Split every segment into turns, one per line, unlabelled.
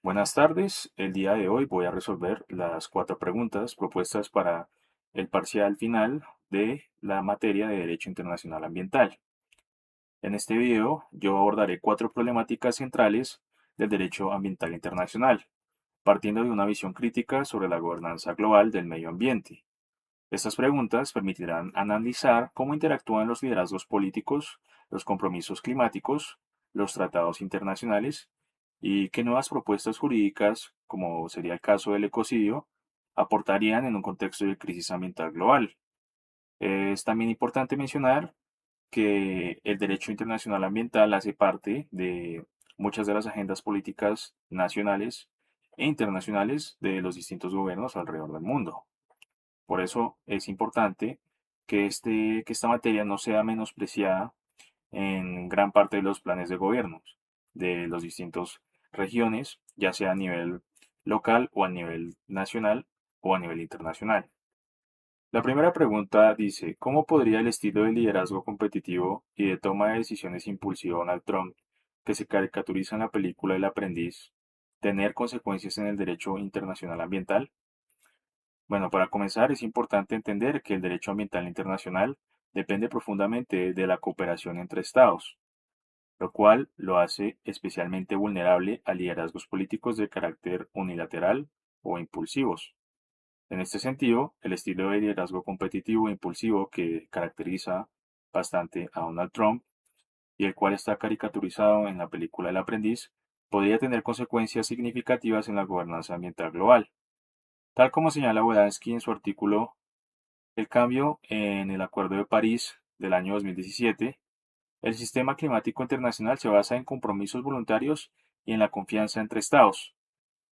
Buenas tardes, el día de hoy voy a resolver las cuatro preguntas propuestas para el parcial final de la materia de Derecho Internacional Ambiental. En este video yo abordaré cuatro problemáticas centrales del derecho ambiental internacional, partiendo de una visión crítica sobre la gobernanza global del medio ambiente. Estas preguntas permitirán analizar cómo interactúan los liderazgos políticos, los compromisos climáticos, los tratados internacionales y qué nuevas propuestas jurídicas, como sería el caso del ecocidio, aportarían en un contexto de crisis ambiental global. Es también importante mencionar que el derecho internacional ambiental hace parte de muchas de las agendas políticas nacionales e internacionales de los distintos gobiernos alrededor del mundo. Por eso es importante que esta materia no sea menospreciada en gran parte de los planes de gobiernos de las distintas regiones, ya sea a nivel local o a nivel nacional o a nivel internacional. La primera pregunta dice, ¿cómo podría el estilo de liderazgo competitivo y de toma de decisiones impulsivo de Donald Trump, que se caricaturiza en la película El Aprendiz, tener consecuencias en el derecho internacional ambiental? Bueno, para comenzar es importante entender que el derecho ambiental internacional depende profundamente de la cooperación entre estados, lo cual lo hace especialmente vulnerable a liderazgos políticos de carácter unilateral o impulsivos. En este sentido, el estilo de liderazgo competitivo e impulsivo que caracteriza bastante a Donald Trump y el cual está caricaturizado en la película El Aprendiz, podría tener consecuencias significativas en la gobernanza ambiental global. Tal como señala Wodansky en su artículo El cambio en el Acuerdo de París del año 2017, el sistema climático internacional se basa en compromisos voluntarios y en la confianza entre estados.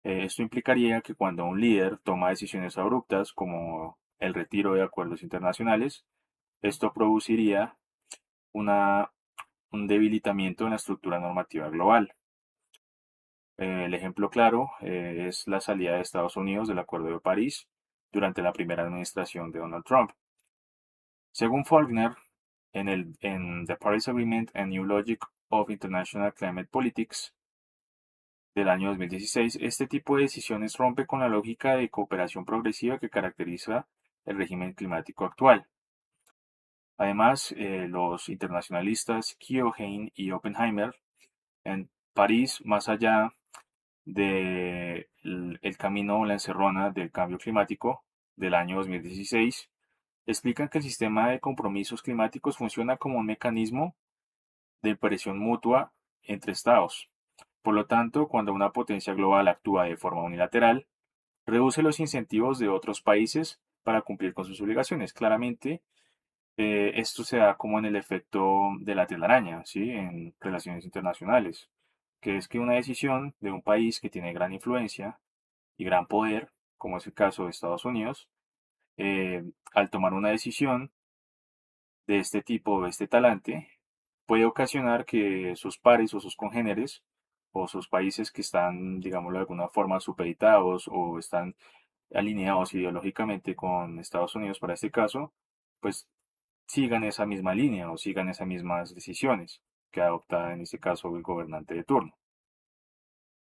Esto implicaría que cuando un líder toma decisiones abruptas, como el retiro de acuerdos internacionales, esto produciría una- un debilitamiento en la estructura normativa global. El ejemplo claro es la salida de Estados Unidos del Acuerdo de París durante la primera administración de Donald Trump. Según Faulkner, en The Paris Agreement and New Logic of International Climate Politics del año 2016, este tipo de decisiones rompe con la lógica de cooperación progresiva que caracteriza el régimen climático actual. Además, los internacionalistas Keohane y Oppenheimer en París, más allá del el camino o la encerrona del cambio climático del año 2016, explican que el sistema de compromisos climáticos funciona como un mecanismo de presión mutua entre estados. Por lo tanto, cuando una potencia global actúa de forma unilateral, reduce los incentivos de otros países para cumplir con sus obligaciones. Claramente, esto se da como en el efecto de la telaraña, ¿sí? En relaciones internacionales, que es que una decisión de un país que tiene gran influencia y gran poder, como es el caso de Estados Unidos, al tomar una decisión de este tipo, de este talante, puede ocasionar que sus pares o sus congéneres o sus países que están, digámoslo de alguna forma, supeditados o están alineados ideológicamente con Estados Unidos para este caso, pues sigan esa misma línea o sigan esas mismas decisiones que adopta en este caso el gobernante de turno.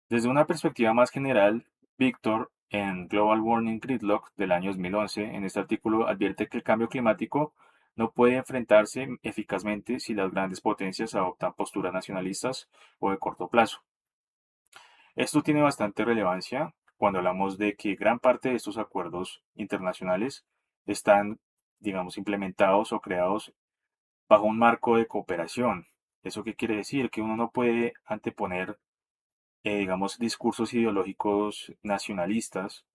Desde una perspectiva más general, Víctor, en Global Warming Gridlock del año 2011, en este artículo advierte que el cambio climático no puede enfrentarse eficazmente si las grandes potencias adoptan posturas nacionalistas o de corto plazo. Esto tiene bastante relevancia cuando hablamos de que gran parte de estos acuerdos internacionales están, digamos, implementados o creados bajo un marco de cooperación. ¿Eso qué quiere decir? Que uno no puede anteponer, digamos, discursos ideológicos nacionalistas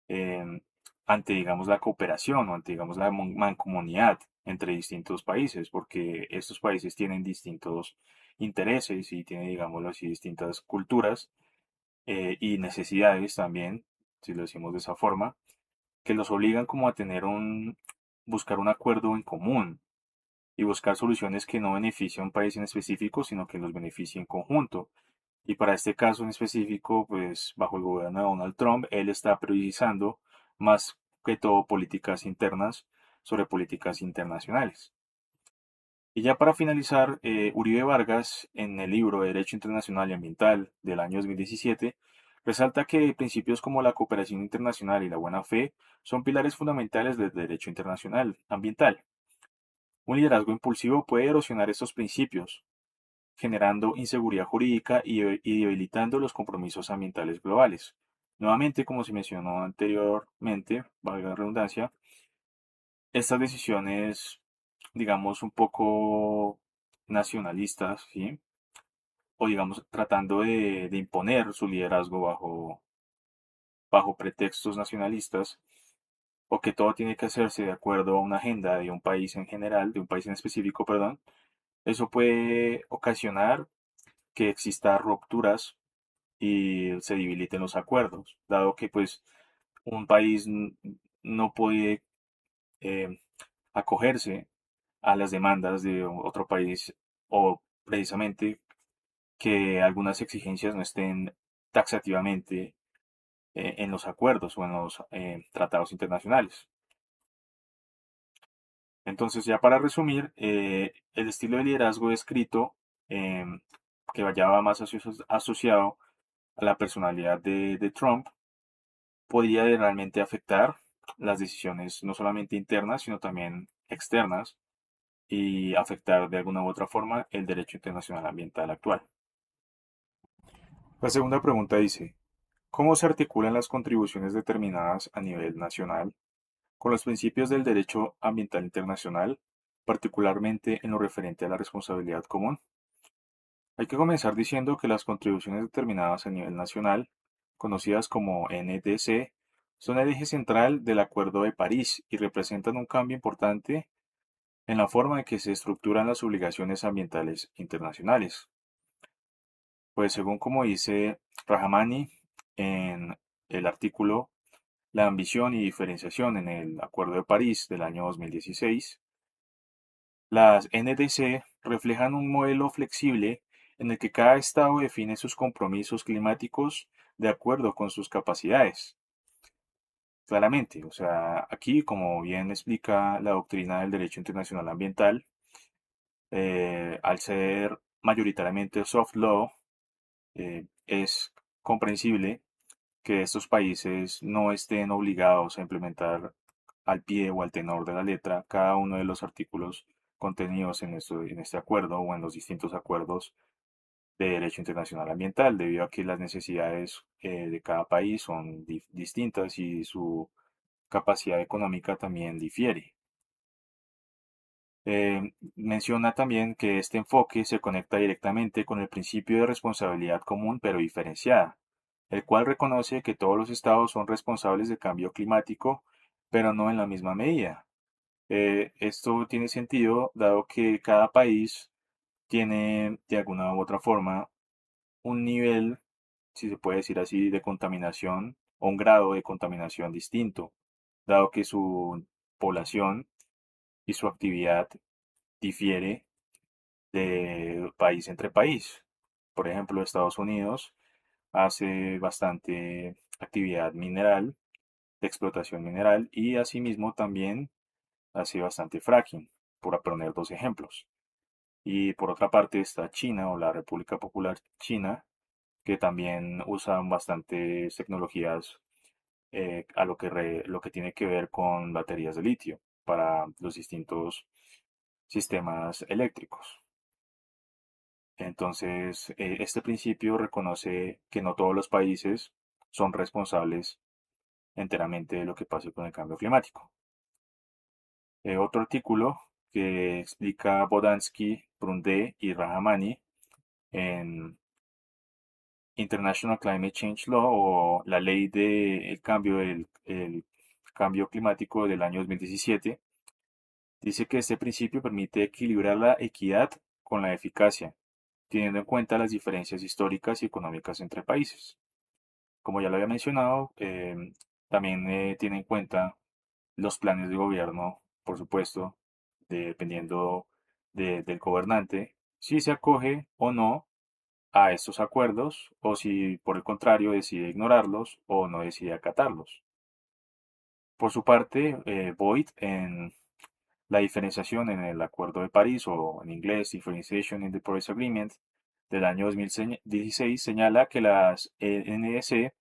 eh, ante, digamos, la cooperación o ante, digamos, la mancomunidad entre distintos países, porque estos países tienen distintos intereses y tienen, digámoslo así, distintas culturas y necesidades también, si lo decimos de esa forma, que los obligan como a buscar un acuerdo en común y buscar soluciones que no beneficien a un país en específico, sino que los beneficien en conjunto. Y para este caso en específico, pues bajo el gobierno de Donald Trump, él está priorizando más que todo políticas internas sobre políticas internacionales. Y ya para finalizar, Uribe Vargas, en el libro de Derecho Internacional y Ambiental del año 2017, Resalta que principios como la cooperación internacional y la buena fe son pilares fundamentales del derecho internacional ambiental. Un liderazgo impulsivo puede erosionar estos principios, generando inseguridad jurídica y debilitando los compromisos ambientales globales. Nuevamente, como se mencionó anteriormente, valga la redundancia, estas decisiones, digamos, un poco nacionalistas, ¿sí? O digamos, tratando de imponer su liderazgo bajo pretextos nacionalistas, o que todo tiene que hacerse de acuerdo a una agenda de un país en general, de un país en específico, perdón, eso puede ocasionar que exista rupturas y se debiliten los acuerdos, dado que pues un país no puede eh, acogerse a las demandas de otro país o precisamente que algunas exigencias no estén taxativamente en los acuerdos o en los tratados internacionales. Entonces, ya para resumir, el estilo de liderazgo descrito, em, que va más asociado a la personalidad de Trump, podría realmente afectar las decisiones no solamente internas, sino también externas y afectar de alguna u otra forma el derecho internacional ambiental actual. La segunda pregunta dice, ¿cómo se articulan las contribuciones determinadas a nivel nacional con los principios del derecho ambiental internacional, particularmente en lo referente a la responsabilidad común? Hay que comenzar diciendo que las contribuciones determinadas a nivel nacional, conocidas como NDC, son el eje central del Acuerdo de París y representan un cambio importante en la forma en que se estructuran las obligaciones ambientales internacionales. Pues según como dice Rahamani en el artículo La ambición y diferenciación en el Acuerdo de París del año 2016, las NDC reflejan un modelo flexible en el que cada estado define sus compromisos climáticos de acuerdo con sus capacidades. Claramente, o sea, aquí, como bien explica la doctrina del derecho internacional ambiental, al ser mayoritariamente soft law, es comprensible que estos países no estén obligados a implementar al pie o al tenor de la letra cada uno de los artículos contenidos en este acuerdo o en los distintos acuerdos de derecho internacional ambiental, debido a que las necesidades de cada país son distintas y su capacidad económica también difiere. Menciona también que este enfoque se conecta directamente con el principio de responsabilidad común pero diferenciada, el cual reconoce que todos los estados son responsables del cambio climático, pero no en la misma medida. Esto tiene sentido dado que cada país tiene de alguna u otra forma un nivel, si se puede decir así, de contaminación o un grado de contaminación distinto, dado que su población y su actividad difiere de país entre país. Por ejemplo, Estados Unidos hace bastante actividad mineral, de explotación mineral, y asimismo también hace bastante fracking, por poner dos ejemplos. Y por otra parte está China o la República Popular China, que también usan bastantes tecnologías a lo que tiene que ver con baterías de litio para los distintos sistemas eléctricos. Entonces, este principio reconoce que no todos los países son responsables enteramente de lo que pase con el cambio climático. Otro artículo que explica Bodansky, Brundé y Rahamani en International Climate Change Law o la ley del el cambio climático del año 2017, dice que este principio permite equilibrar la equidad con la eficacia, teniendo en cuenta las diferencias históricas y económicas entre países. Como ya lo había mencionado, también tiene en cuenta los planes de gobierno, por supuesto, dependiendo del gobernante, si se acoge o no a estos acuerdos o si por el contrario decide ignorarlos o no decide acatarlos. Por su parte, Boyd en la diferenciación en el Acuerdo de París o en inglés Differentiation in the Paris Agreement del año 2016 señala que las NDC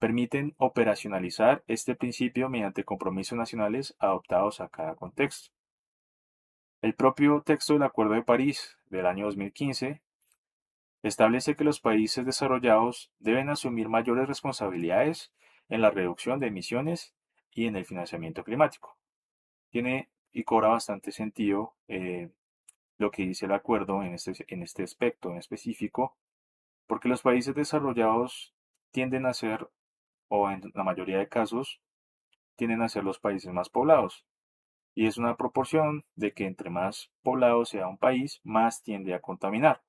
permiten operacionalizar este principio mediante compromisos nacionales adoptados a cada contexto. El propio texto del Acuerdo de París del año 2015 establece que los países desarrollados deben asumir mayores responsabilidades en la reducción de emisiones y en el financiamiento climático. Tiene y cobra bastante sentido lo que dice el acuerdo en este aspecto en específico, porque los países desarrollados tienden a ser, o en la mayoría de casos, tienden a ser los países más poblados. Y es una proporción de que entre más poblado sea un país, más tiende a contaminar.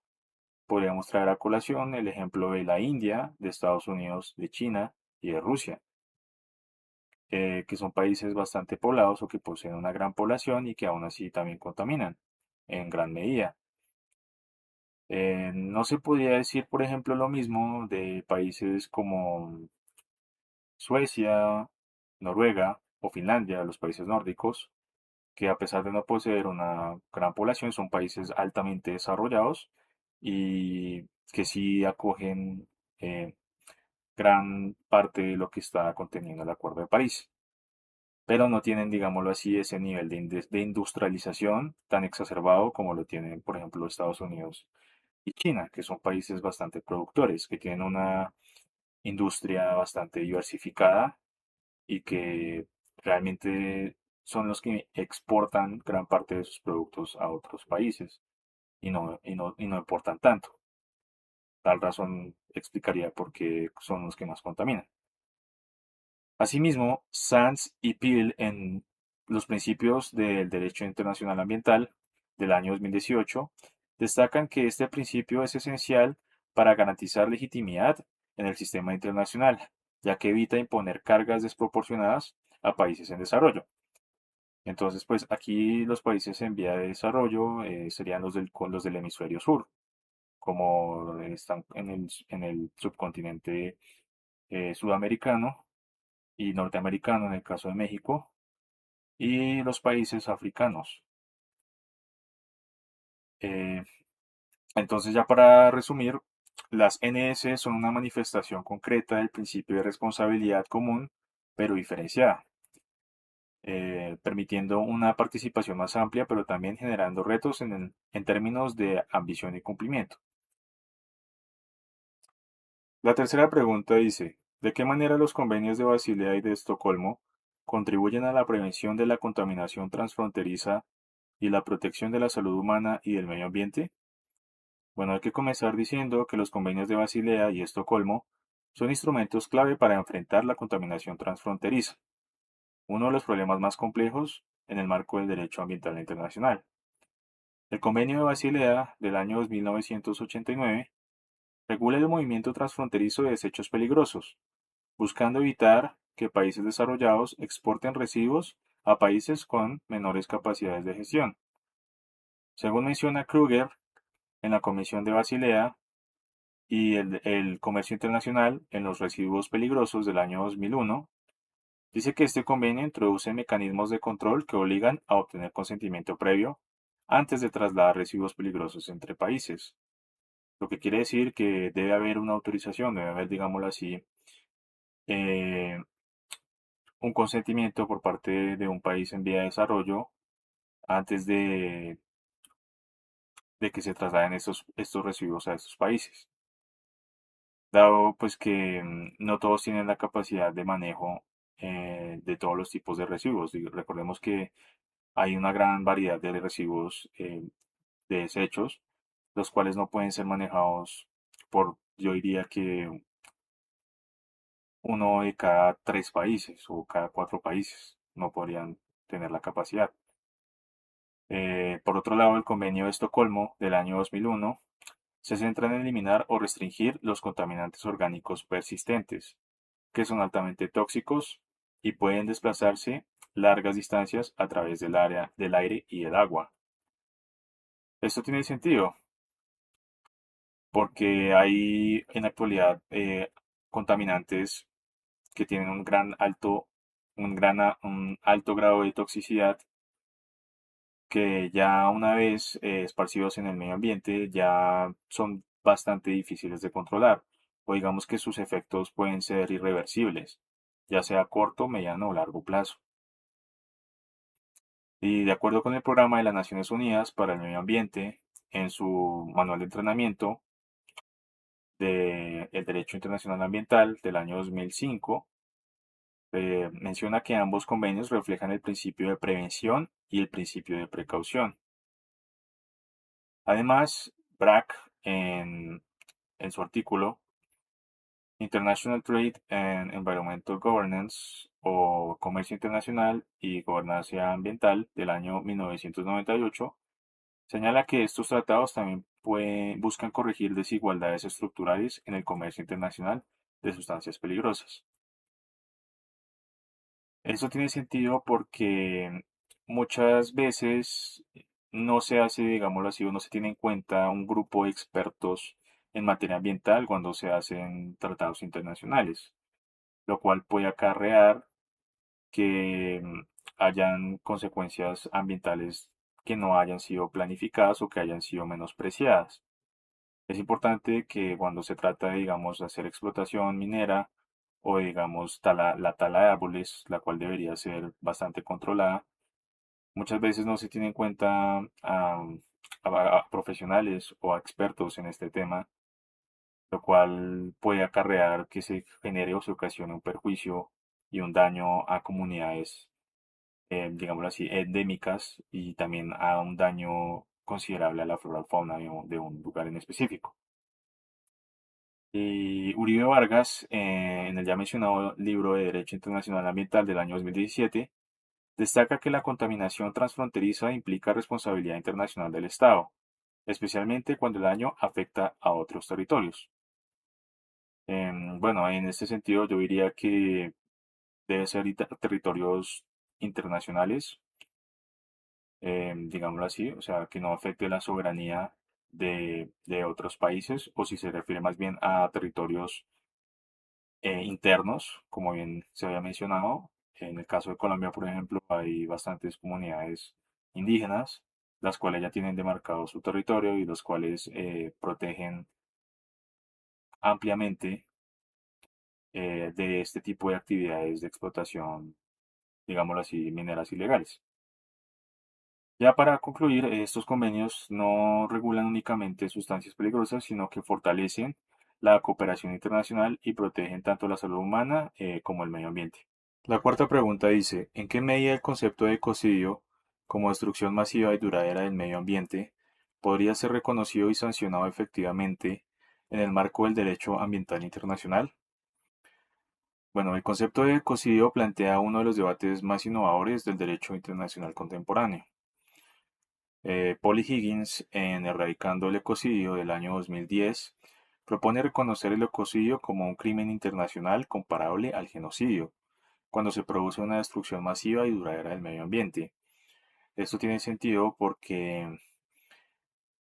Podríamos traer a colación el ejemplo de la India, de Estados Unidos, de China y de Rusia, que son países bastante poblados o que poseen una gran población y que aún así también contaminan en gran medida. No se podría decir, por ejemplo, lo mismo de países como Suecia, Noruega o Finlandia, los países nórdicos, que a pesar de no poseer una gran población, son países altamente desarrollados y que sí acogen eh, gran parte de lo que está conteniendo el Acuerdo de París, pero no tienen, digámoslo así, ese nivel de industrialización tan exacerbado como lo tienen, por ejemplo, Estados Unidos y China, que son países bastante productores, que tienen una industria bastante diversificada y que realmente son los que exportan gran parte de sus productos a otros países y no importan tanto. Tal razón explicaría por qué son los que más contaminan. Asimismo, Sanz y Peel en los principios del derecho internacional ambiental del año 2018 destacan que este principio es esencial para garantizar legitimidad en el sistema internacional, ya que evita imponer cargas desproporcionadas a países en desarrollo. Entonces, pues aquí los países en vía de desarrollo serían los del hemisferio sur, como están en el subcontinente sudamericano y norteamericano en el caso de México, y los países africanos. Eh, entonces, ya para resumir, las NS son una manifestación concreta del principio de responsabilidad común, pero diferenciada, permitiendo una participación más amplia, pero también generando retos en términos de ambición y cumplimiento. La tercera pregunta dice, ¿de qué manera los convenios de Basilea y de Estocolmo contribuyen a la prevención de la contaminación transfronteriza y la protección de la salud humana y del medio ambiente? Bueno, hay que comenzar diciendo que los convenios de Basilea y Estocolmo son instrumentos clave para enfrentar la contaminación transfronteriza, uno de los problemas más complejos en el marco del derecho ambiental internacional. El Convenio de Basilea del año 1989 regula el movimiento transfronterizo de desechos peligrosos, buscando evitar que países desarrollados exporten residuos a países con menores capacidades de gestión. Según menciona Kruger en la Comisión de Basilea y el Comercio Internacional en los Residuos Peligrosos del año 2001, dice que este convenio introduce mecanismos de control que obligan a obtener consentimiento previo antes de trasladar residuos peligrosos entre países. Lo que quiere decir que debe haber una autorización, debe haber, digámoslo así, eh, un consentimiento por parte de un país en vía de desarrollo antes de que se trasladen estos residuos a estos países. Dado pues que no todos tienen la capacidad de manejo de todos los tipos de residuos. Recordemos que hay una gran variedad de residuos de desechos, los cuales no pueden ser manejados por, yo diría que uno de cada tres países o cada cuatro países no podrían tener la capacidad. Por otro lado, el Convenio de Estocolmo del año 2001 se centra en eliminar o restringir los contaminantes orgánicos persistentes, que son altamente tóxicos y pueden desplazarse largas distancias a través del aire y el agua. Esto tiene sentido porque hay en la actualidad contaminantes que tienen un alto grado de toxicidad que ya una vez esparcidos en el medio ambiente ya son bastante difíciles de controlar. o digamos que sus efectos pueden ser irreversibles, ya sea a corto, mediano o largo plazo. Y de acuerdo con el Programa de las Naciones Unidas para el Medio Ambiente, en su manual de entrenamiento del Derecho Internacional Ambiental del año 2005, menciona que ambos convenios reflejan el principio de prevención y el principio de precaución. Además, BRAC, en su artículo International Trade and Environmental Governance o Comercio Internacional y Gobernanza Ambiental del año 1998, señala que estos tratados también buscan corregir desigualdades estructurales en el comercio internacional de sustancias peligrosas. Eso tiene sentido porque muchas veces no se hace, digámoslo así, o no se tiene en cuenta un grupo de expertos en materia ambiental cuando se hacen tratados internacionales, lo cual puede acarrear que hayan consecuencias ambientales que no hayan sido planificadas o que hayan sido menospreciadas. Es importante que cuando se trata de, digamos, hacer explotación minera o, digamos, la tala de árboles, la cual debería ser bastante controlada, muchas veces no se tiene en cuenta a profesionales o a expertos en este tema, lo cual puede acarrear que se genere o se ocasione un perjuicio y un daño a comunidades, digámoslo así, endémicas y también a un daño considerable a la flora y fauna de un lugar en específico. Y Uribe Vargas, en el ya mencionado libro de Derecho Internacional Ambiental del año 2017, destaca que la contaminación transfronteriza implica responsabilidad internacional del Estado, especialmente cuando el daño afecta a otros territorios. Bueno, en este sentido yo diría que debe ser territorios internacionales, digámoslo así, o sea, que no afecte la soberanía de otros países, o si se refiere más bien a territorios internos, como bien se había mencionado. En el caso de Colombia, por ejemplo, hay bastantes comunidades indígenas, las cuales ya tienen demarcado su territorio y los cuales protegen ampliamente de este tipo de actividades de explotación, digámoslo así, mineras ilegales. Ya para concluir, estos convenios no regulan únicamente sustancias peligrosas, sino que fortalecen la cooperación internacional y protegen tanto la salud humana como el medio ambiente. La cuarta pregunta dice, ¿en qué medida el concepto de ecocidio, como destrucción masiva y duradera del medio ambiente, podría ser reconocido y sancionado efectivamente en el marco del derecho ambiental internacional? Bueno, el concepto de ecocidio plantea uno de los debates más innovadores del derecho internacional contemporáneo. Polly Higgins, en Erradicando el ecocidio del año 2010, propone reconocer el ecocidio como un crimen internacional comparable al genocidio cuando se produce una destrucción masiva y duradera del medio ambiente. Esto tiene sentido porque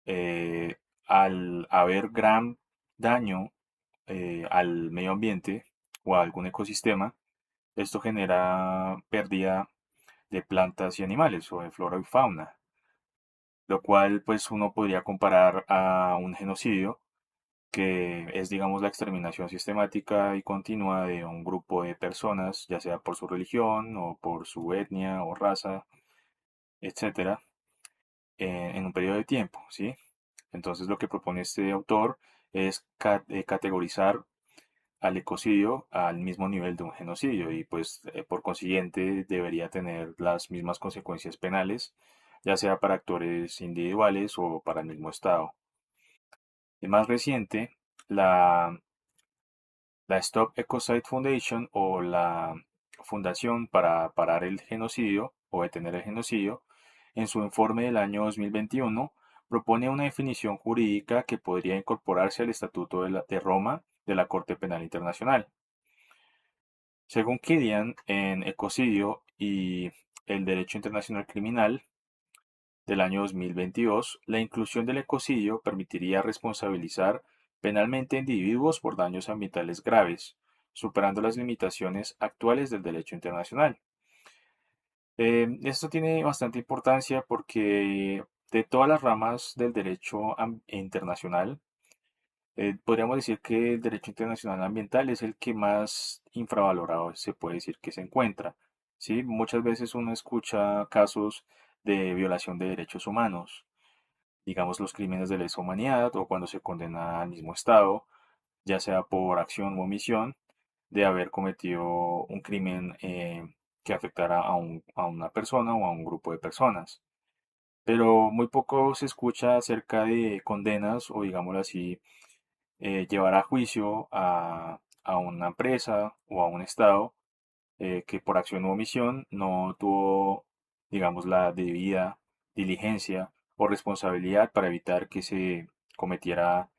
eh, al haber gran daño al medio ambiente o a algún ecosistema, esto genera pérdida de plantas y animales o de flora y fauna, lo cual pues uno podría comparar a un genocidio que es digamos la exterminación sistemática y continua de un grupo de personas, ya sea por su religión o por su etnia o raza, etcétera, en un periodo de tiempo, ¿sí? Entonces lo que propone este autor es categorizar al ecocidio al mismo nivel de un genocidio y pues por consiguiente debería tener las mismas consecuencias penales, ya sea para actores individuales o para el mismo Estado. Y más reciente, la, la Stop Ecocide Foundation o la Fundación para Parar el Genocidio o Detener el Genocidio, en su informe del año 2021, propone una definición jurídica que podría incorporarse al Estatuto de Roma de la Corte Penal Internacional. Según Kilian, en Ecocidio y el Derecho Internacional Criminal del año 2022, la inclusión del ecocidio permitiría responsabilizar penalmente a individuos por daños ambientales graves, superando las limitaciones actuales del derecho internacional. Esto tiene bastante importancia porque de todas las ramas del derecho internacional, Podríamos decir que el derecho internacional ambiental es el que más infravalorado se puede decir que se encuentra. ¿Sí? Muchas veces uno escucha casos de violación de derechos humanos, digamos los crímenes de lesa humanidad o cuando se condena al mismo Estado, ya sea por acción u omisión, de haber cometido un crimen que afectara a una persona o a un grupo de personas. Pero muy poco se escucha acerca de condenas o, digámoslo así, llevar a juicio a una empresa o a un Estado que por acción u omisión no tuvo, digamos, la debida diligencia o responsabilidad para evitar que se cometiera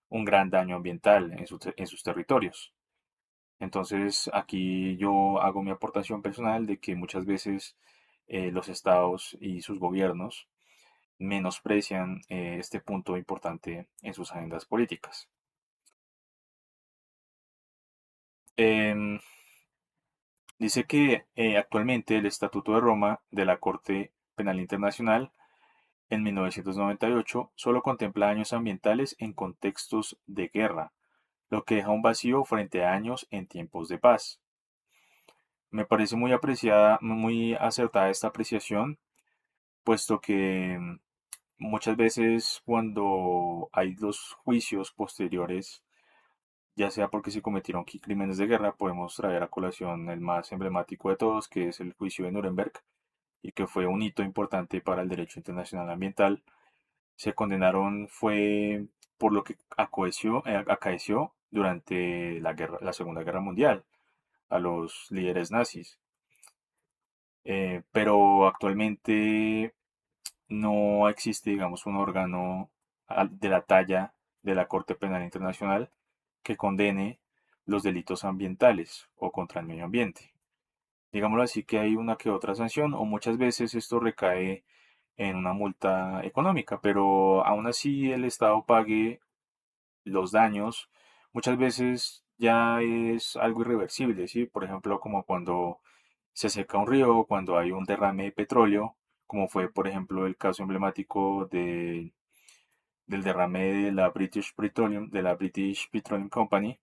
un gran daño ambiental en sus territorios. Entonces, aquí yo hago mi aportación personal de que muchas veces los estados y sus gobiernos menosprecian este punto importante en sus agendas políticas. Em, Dice que actualmente el Estatuto de Roma de la Corte Penal Internacional en 1998 solo contempla daños ambientales en contextos de guerra, lo que deja un vacío frente a daños en tiempos de paz. Me parece muy apreciada, muy acertada esta apreciación, puesto que muchas veces cuando hay los juicios posteriores, ya sea porque se cometieron crímenes de guerra, podemos traer a colación el más emblemático de todos, que es el juicio de Nuremberg, y que fue un hito importante para el derecho internacional ambiental. Se condenaron fue por lo que acaeció durante la Segunda Guerra Mundial a los líderes nazis. Pero actualmente no existe, digamos, un órgano de la talla de la Corte Penal Internacional que condene los delitos ambientales o contra el medio ambiente. Digámoslo así que hay una que otra sanción o muchas veces esto recae en una multa económica, pero aún así el Estado pague los daños, muchas veces ya es algo irreversible, ¿sí? Por ejemplo, como cuando se seca un río, cuando hay un derrame de petróleo, como fue, por ejemplo, el caso emblemático del derrame de la British Petroleum Company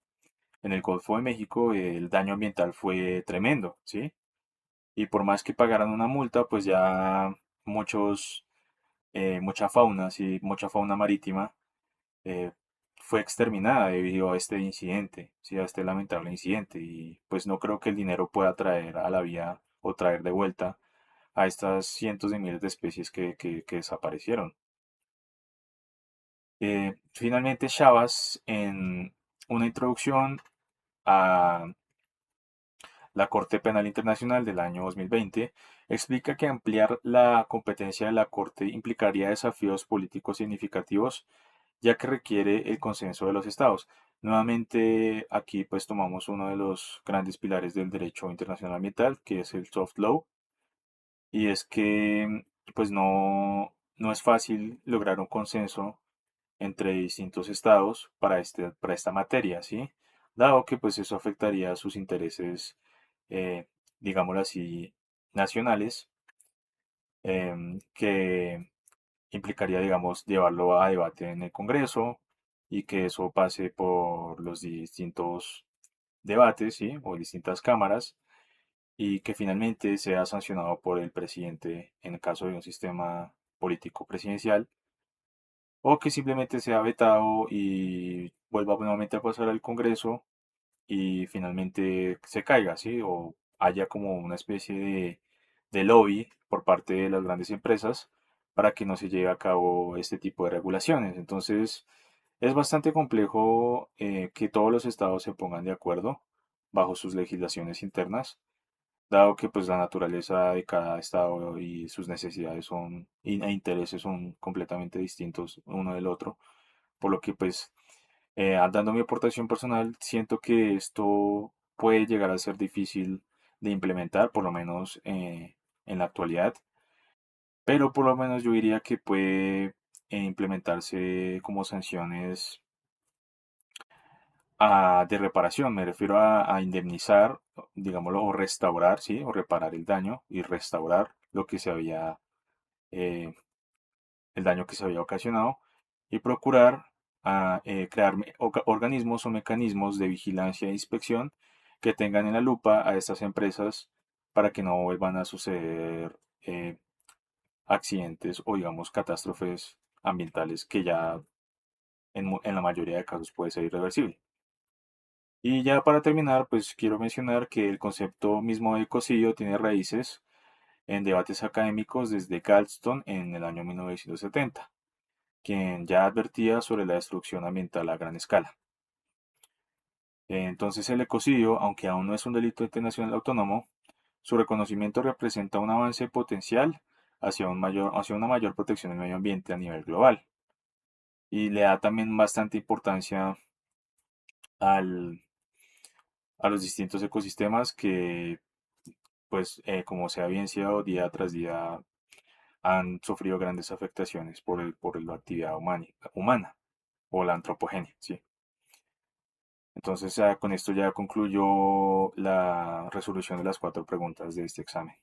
en el Golfo de México, el daño ambiental fue tremendo, ¿sí? Y por más que pagaran una multa, pues ya muchos, mucha fauna, sí, mucha fauna marítima eh, fue exterminada debido a este incidente, sí, a este lamentable incidente. Y pues no creo que el dinero pueda traer a la vida o traer de vuelta a estas cientos de miles de especies que desaparecieron. Finalmente, Chavas, en una introducción a la Corte Penal Internacional del año 2020, explica que ampliar la competencia de la Corte implicaría desafíos políticos significativos ya que requiere el consenso de los estados. Nuevamente, aquí pues tomamos uno de los grandes pilares del derecho internacional ambiental, que es el soft law, y es que pues no es fácil lograr un consenso entre distintos estados para esta materia, ¿sí? Dado que pues eso afectaría a sus intereses, eh, digámoslo así, nacionales, que implicaría, digamos, llevarlo a debate en el Congreso y que eso pase por los distintos debates, ¿sí? O distintas cámaras y que finalmente sea sancionado por el presidente en el caso de un sistema político presidencial o que simplemente sea vetado y vuelva nuevamente a pasar al Congreso y finalmente se caiga, ¿sí? O haya como una especie de lobby por parte de las grandes empresas para que no se lleve a cabo este tipo de regulaciones. Entonces, es bastante complejo que todos los estados se pongan de acuerdo bajo sus legislaciones internas, dado que pues la naturaleza de cada estado y sus necesidades e intereses son completamente distintos uno del otro, por lo que pues dando mi aportación personal, siento que esto puede llegar a ser difícil de implementar, por lo menos en la actualidad, pero por lo menos yo diría que puede implementarse como sanciones de reparación, me refiero a indemnizar, digámoslo, o restaurar, ¿sí? O reparar el daño y restaurar lo que se había, eh, el daño que se había ocasionado y procurar a crear organismos o mecanismos de vigilancia e inspección que tengan en la lupa a estas empresas para que no vuelvan a suceder accidentes o digamos catástrofes ambientales que ya en la mayoría de casos puede ser irreversible. Y ya para terminar, pues quiero mencionar que el concepto mismo de ecocidio tiene raíces en debates académicos desde Galston en el año 1970, quien ya advertía sobre la destrucción ambiental a gran escala. Entonces el ecocidio, aunque aún no es un delito internacional autónomo, su reconocimiento representa un avance potencial hacia una mayor protección del medio ambiente a nivel global y le da también bastante importancia al, a los distintos ecosistemas que, pues, como se ha evidenciado día tras día, han sufrido grandes afectaciones por la actividad humana o la antropogenia, ¿sí? Entonces, con esto ya concluyo la resolución de las cuatro preguntas de este examen.